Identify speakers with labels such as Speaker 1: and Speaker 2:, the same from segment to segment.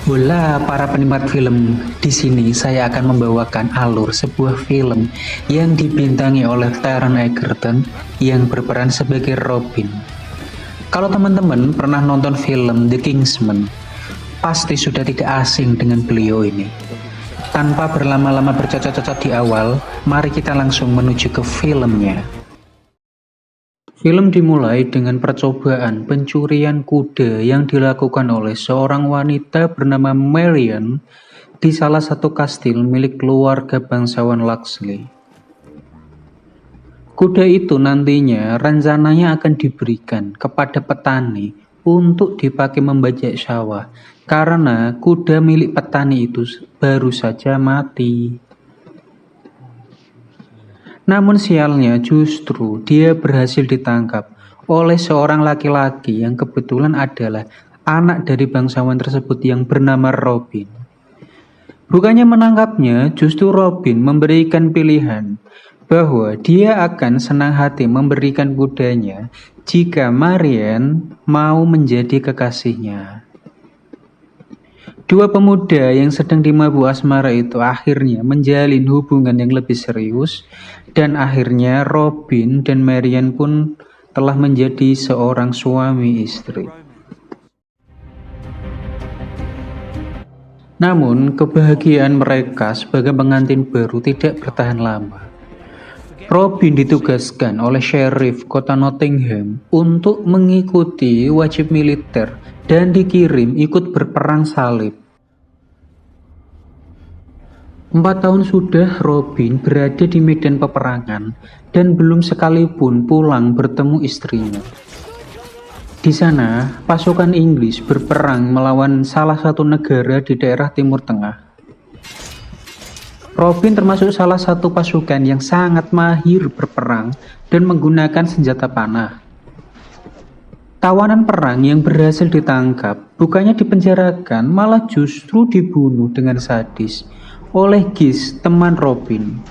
Speaker 1: Hola para penikmat film, di sini saya akan membawakan alur sebuah film yang dibintangi oleh Taron Egerton yang berperan sebagai Robin. Kalau teman-teman pernah nonton film The Kingsman, pasti sudah tidak asing dengan beliau ini. Tanpa berlama-lama bercocok-cocok di awal, mari kita langsung menuju ke filmnya. Film dimulai dengan percobaan pencurian kuda yang dilakukan oleh seorang wanita bernama Marian di salah satu kastil milik keluarga bangsawan Luxley. Kuda itu nantinya rencananya akan diberikan kepada petani untuk dipakai membajak sawah karena kuda milik petani itu baru saja mati. Namun sialnya justru dia berhasil ditangkap oleh seorang laki-laki yang kebetulan adalah anak dari bangsawan tersebut yang bernama Robin. Bukannya menangkapnya, justru Robin memberikan pilihan bahwa dia akan senang hati memberikan kudanya jika Marian mau menjadi kekasihnya. Dua pemuda yang sedang dimabuk asmara itu akhirnya menjalin hubungan yang lebih serius dan akhirnya Robin dan Marian pun telah menjadi seorang suami istri. Namun kebahagiaan mereka sebagai pengantin baru tidak bertahan lama. Robin ditugaskan oleh Sheriff Kota Nottingham untuk mengikuti wajib militer dan dikirim ikut berperang salib. 4 tahun sudah Robin berada di medan peperangan dan belum sekalipun pulang bertemu istrinya. Di sana, pasukan Inggris berperang melawan salah satu negara di daerah Timur Tengah. Robin termasuk salah satu pasukan yang sangat mahir berperang dan menggunakan senjata panah. Tawanan perang yang berhasil ditangkap bukannya dipenjarakan, malah justru dibunuh dengan sadis oleh Gish, teman Robin.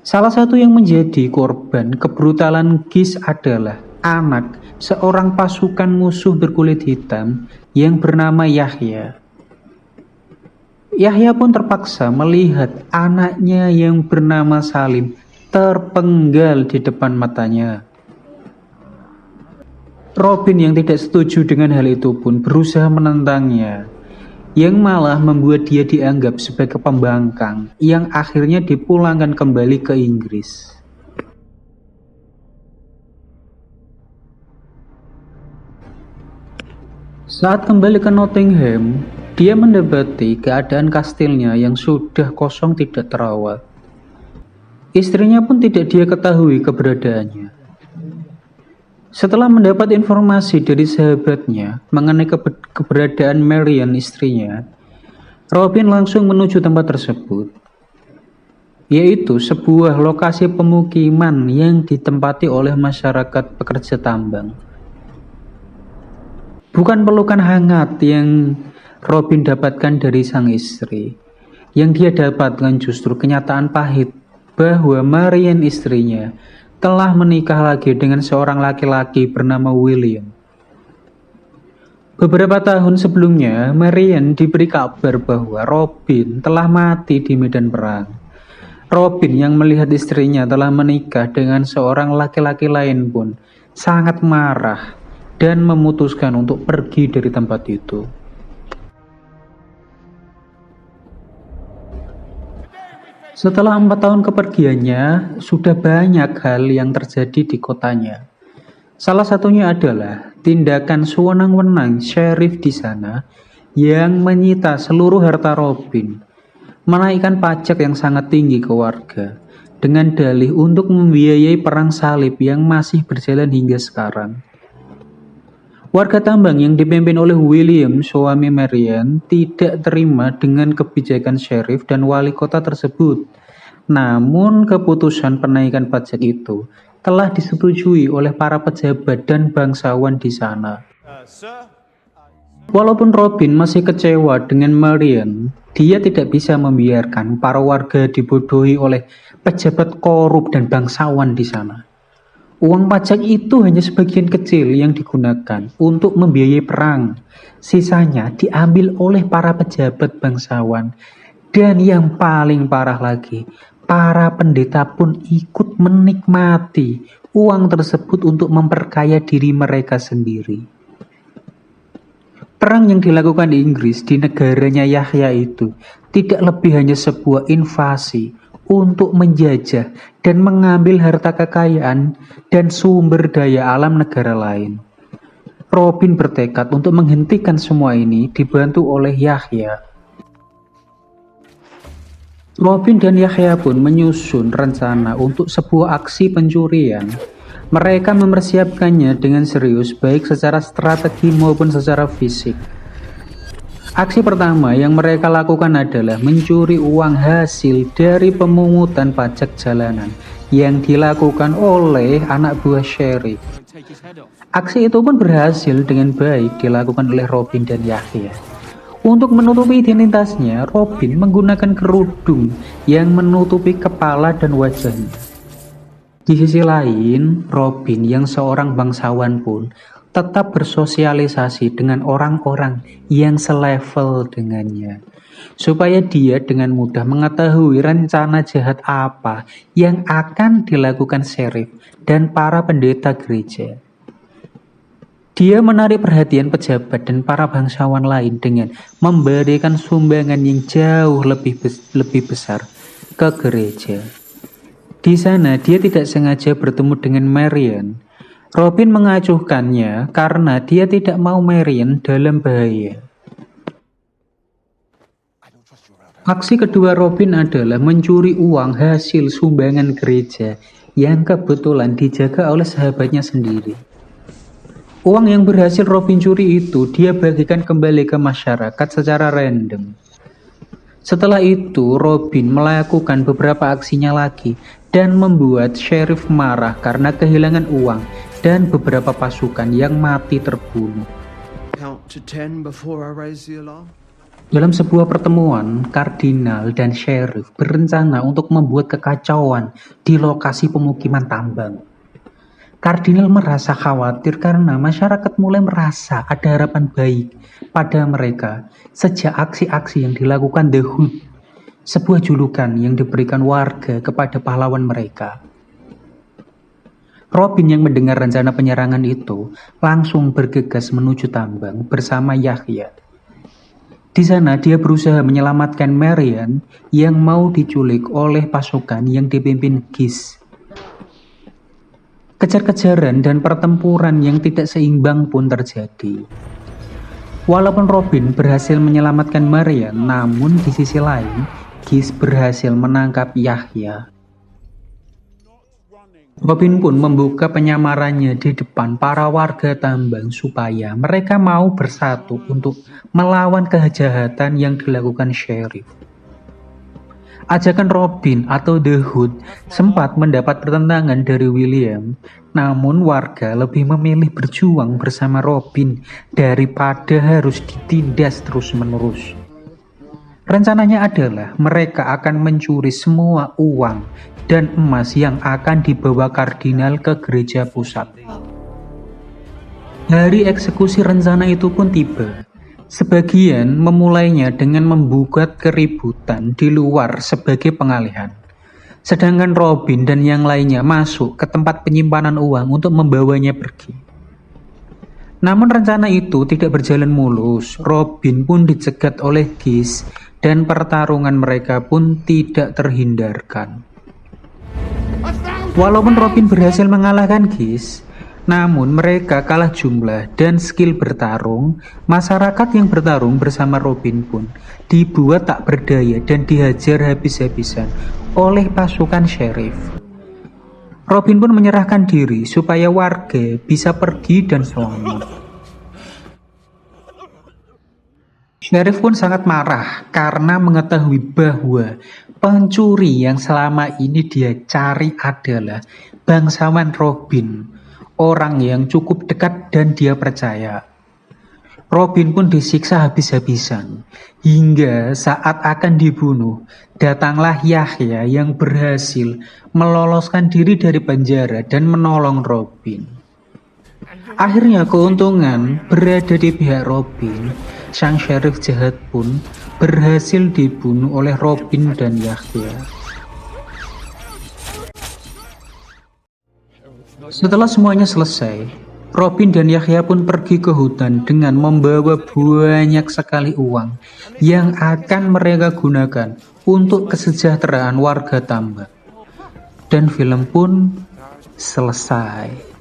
Speaker 1: Salah satu yang menjadi korban kebrutalan Gish adalah anak seorang pasukan musuh berkulit hitam yang bernama Yahya. Yahya pun terpaksa melihat anaknya yang bernama Salim terpenggal di depan matanya. Robin yang tidak setuju dengan hal itu pun berusaha menentangnya, yang malah membuat dia dianggap sebagai pembangkang yang akhirnya dipulangkan kembali ke Inggris. Saat kembali ke Nottingham, dia mendapati keadaan kastilnya yang sudah kosong tidak terawat. Istrinya pun tidak dia ketahui keberadaannya. Setelah mendapat informasi dari sahabatnya mengenai keberadaan Marian istrinya, Robin langsung menuju tempat tersebut, yaitu sebuah lokasi pemukiman yang ditempati oleh masyarakat pekerja tambang. Bukan pelukan hangat yang Robin dapatkan dari sang istri, yang dia dapatkan justru kenyataan pahit bahwa Marian istrinya telah menikah lagi dengan seorang laki-laki bernama William. Beberapa tahun sebelumnya, Marian diberi kabar bahwa Robin telah mati di medan perang. Robin yang melihat istrinya telah menikah dengan seorang laki-laki lain pun sangat marah dan memutuskan untuk pergi dari tempat itu. Setelah 4 tahun kepergiannya, sudah banyak hal yang terjadi di kotanya. Salah satunya adalah tindakan sewenang-wenang sheriff di sana yang menyita seluruh harta Robin, menaikkan pajak yang sangat tinggi ke warga, dengan dalih untuk membiayai perang salib yang masih berjalan hingga sekarang. Warga tambang yang dipimpin oleh William, suami Marian, tidak terima dengan kebijakan sheriff dan wali kota tersebut. Namun keputusan penaikan pajak itu telah disetujui oleh para pejabat dan bangsawan di sana. Walaupun Robin masih kecewa dengan Marian, dia tidak bisa membiarkan para warga dibodohi oleh pejabat korup dan bangsawan di sana. Uang pajak itu hanya sebagian kecil yang digunakan untuk membiayai perang. Sisanya diambil oleh para pejabat bangsawan. Dan yang paling parah lagi, para pendeta pun ikut menikmati uang tersebut untuk memperkaya diri mereka sendiri. Perang yang dilakukan di Inggris di negaranya Yahya itu tidak lebih hanya sebuah invasi untuk menjajah dan mengambil harta kekayaan dan sumber daya alam negara lain. Robin bertekad untuk menghentikan semua ini dibantu oleh Yahya. Robin dan Yahya pun menyusun rencana untuk sebuah aksi pencurian. Mereka mempersiapkannya dengan serius baik secara strategi maupun secara fisik. Aksi pertama yang mereka lakukan adalah mencuri uang hasil dari pemungutan pajak jalanan yang dilakukan oleh anak buah Sheriff. Aksi itu pun berhasil dengan baik dilakukan oleh Robin dan Yahya. Untuk menutupi identitasnya, Robin menggunakan kerudung yang menutupi kepala dan wajahnya. Di sisi lain, Robin yang seorang bangsawan pun tetap bersosialisasi dengan orang-orang yang selevel dengannya, supaya dia dengan mudah mengetahui rencana jahat apa yang akan dilakukan Sheriff dan para pendeta gereja. Dia menarik perhatian pejabat dan para bangsawan lain dengan memberikan sumbangan yang jauh lebih besar ke gereja. Di sana dia tidak sengaja bertemu dengan Marian. Robin mengacuhkannya karena dia tidak mau Marian dalam bahaya. Aksi kedua Robin adalah mencuri uang hasil sumbangan gereja yang kebetulan dijaga oleh sahabatnya sendiri. Uang yang berhasil Robin curi itu dia bagikan kembali ke masyarakat secara random. Setelah itu, Robin melakukan beberapa aksinya lagi dan membuat Sheriff marah karena kehilangan uang dan beberapa pasukan yang mati terbunuh. Dalam sebuah pertemuan, Kardinal dan Sheriff berencana untuk membuat kekacauan di lokasi pemukiman tambang. Kardinal merasa khawatir karena masyarakat mulai merasa ada harapan baik pada mereka sejak aksi-aksi yang dilakukan The Hood, sebuah julukan yang diberikan warga kepada pahlawan mereka. Robin yang mendengar rencana penyerangan itu langsung bergegas menuju tambang bersama Yahya. Di sana dia berusaha menyelamatkan Marian yang mau diculik oleh pasukan yang dipimpin Gis. Kejar-kejaran dan pertempuran yang tidak seimbang pun terjadi. Walaupun Robin berhasil menyelamatkan Marian, namun di sisi lain, Gis berhasil menangkap Yahya. Robin pun membuka penyamarannya di depan para warga tambang supaya mereka mau bersatu untuk melawan kejahatan yang dilakukan Sheriff. Ajakan Robin atau The Hood sempat mendapat pertentangan dari William, namun warga lebih memilih berjuang bersama Robin daripada harus ditindas terus-menerus. Rencananya adalah mereka akan mencuri semua uang dan emas yang akan dibawa kardinal ke gereja pusat. Hari eksekusi rencana itu pun tiba. Sebagian memulainya dengan membuat keributan di luar sebagai pengalihan. Sedangkan Robin dan yang lainnya masuk ke tempat penyimpanan uang untuk membawanya pergi. Namun rencana itu tidak berjalan mulus. Robin pun dicegat oleh Gis dan pertarungan mereka pun tidak terhindarkan. Walaupun Robin berhasil mengalahkan Gis, namun mereka kalah jumlah dan skill bertarung. Masyarakat yang bertarung bersama Robin pun dibuat tak berdaya dan dihajar habis-habisan oleh pasukan Sheriff. Robin pun menyerahkan diri supaya warga bisa pergi dan selamat. Sheriff pun sangat marah karena mengetahui bahwa pencuri yang selama ini dia cari adalah bangsawan Robin, orang yang cukup dekat dan dia percaya. Robin pun disiksa habis-habisan. Hingga saat akan dibunuh, datanglah Yahya yang berhasil meloloskan diri dari penjara dan menolong Robin. Akhirnya keuntungan berada di pihak Robin. Sang sheriff jahat pun berhasil dibunuh oleh Robin dan Yahya. Setelah semuanya selesai, Robin dan Yahya pun pergi ke hutan dengan membawa banyak sekali uang yang akan mereka gunakan untuk kesejahteraan warga tambak. Dan film pun selesai.